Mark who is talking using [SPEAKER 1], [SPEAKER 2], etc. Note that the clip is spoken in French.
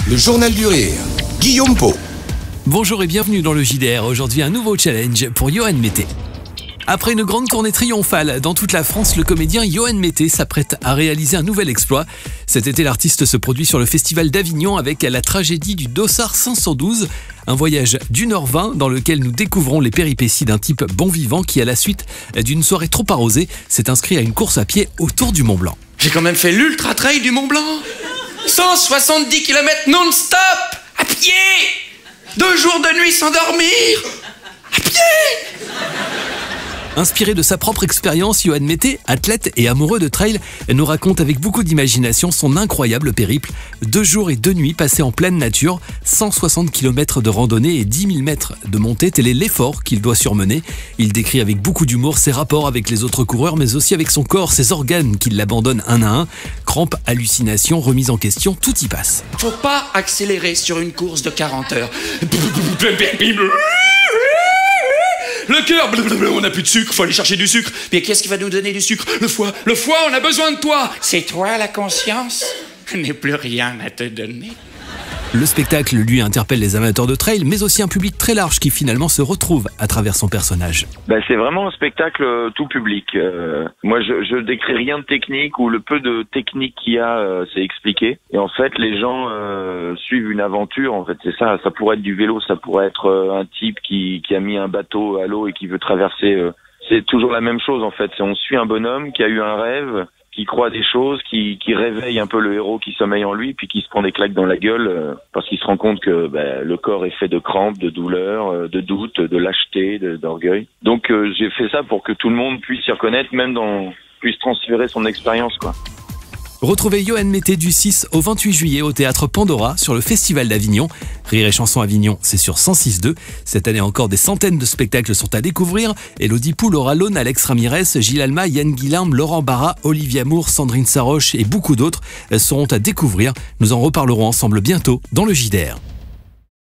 [SPEAKER 1] Le journal du rire, Guillaume Pau.
[SPEAKER 2] Bonjour et bienvenue dans le JDR. Aujourd'hui, un nouveau challenge pour Yoann Metté. Après une grande tournée triomphale dans toute la France, le comédien Yoann Metté s'apprête à réaliser un nouvel exploit. Cet été, l'artiste se produit sur le Festival d'Avignon avec la tragédie du Dossard 512, un voyage d'1h20 dans lequel nous découvrons les péripéties d'un type bon vivant qui, à la suite d'une soirée trop arrosée, s'est inscrit à une course à pied autour du Mont Blanc.
[SPEAKER 3] J'ai quand même fait l'ultra trail du Mont Blanc. 170 km non-stop, à pied. 2 jours de nuit sans dormir, à pied.
[SPEAKER 2] Inspiré de sa propre expérience, Yoann Metté, athlète et amoureux de trail, nous raconte avec beaucoup d'imagination son incroyable périple. 2 jours et 2 nuits passés en pleine nature, 160 km de randonnée et 10 000 mètres de montée, tel est l'effort qu'il doit surmener. Il décrit avec beaucoup d'humour ses rapports avec les autres coureurs, mais aussi avec son corps, ses organes qui l'abandonnent un à un. Crampes, hallucinations, remise en question, tout y passe.
[SPEAKER 3] Faut pas accélérer sur une course de 40 heures. Le cœur, on n'a plus de sucre, faut aller chercher du sucre. Mais qu'est-ce qui va nous donner du sucre? Le foie, on a besoin de toi. C'est toi la conscience? Je n'ai plus rien à te donner.
[SPEAKER 2] Le spectacle, lui, interpelle les amateurs de trail, mais aussi un public très large qui finalement se retrouve à travers son personnage.
[SPEAKER 4] C'est vraiment un spectacle tout public. Moi, je décris rien de technique, ou le peu de technique qu'il y a, c'est expliqué. Et en fait, les gens suivent une aventure. En fait, c'est ça. Ça pourrait être du vélo, ça pourrait être un type qui a mis un bateau à l'eau et qui veut traverser. C'est toujours la même chose, en fait. On suit un bonhomme qui a eu un rêve, qui croit des choses, qui réveille un peu le héros qui sommeille en lui, puis qui se prend des claques dans la gueule parce qu'il se rend compte que le corps est fait de crampes, de douleurs, de doutes, de lâcheté, d'orgueil. Donc j'ai fait ça pour que tout le monde puisse s'y reconnaître, même puisse transférer son expérience, quoi.
[SPEAKER 2] Retrouvez Yoann Metté du 6 au 28 juillet au Théâtre Pandora sur le Festival d'Avignon. Rire et Chanson Avignon, c'est sur 106.2. Cette année encore, des centaines de spectacles sont à découvrir. Élodie Pou, Laura Lone, Alex Ramirez, Gilles Alma, Yann Guilherme, Laurent Barra, Olivia Moore, Sandrine Saroche et beaucoup d'autres seront à découvrir. Nous en reparlerons ensemble bientôt dans le JDR.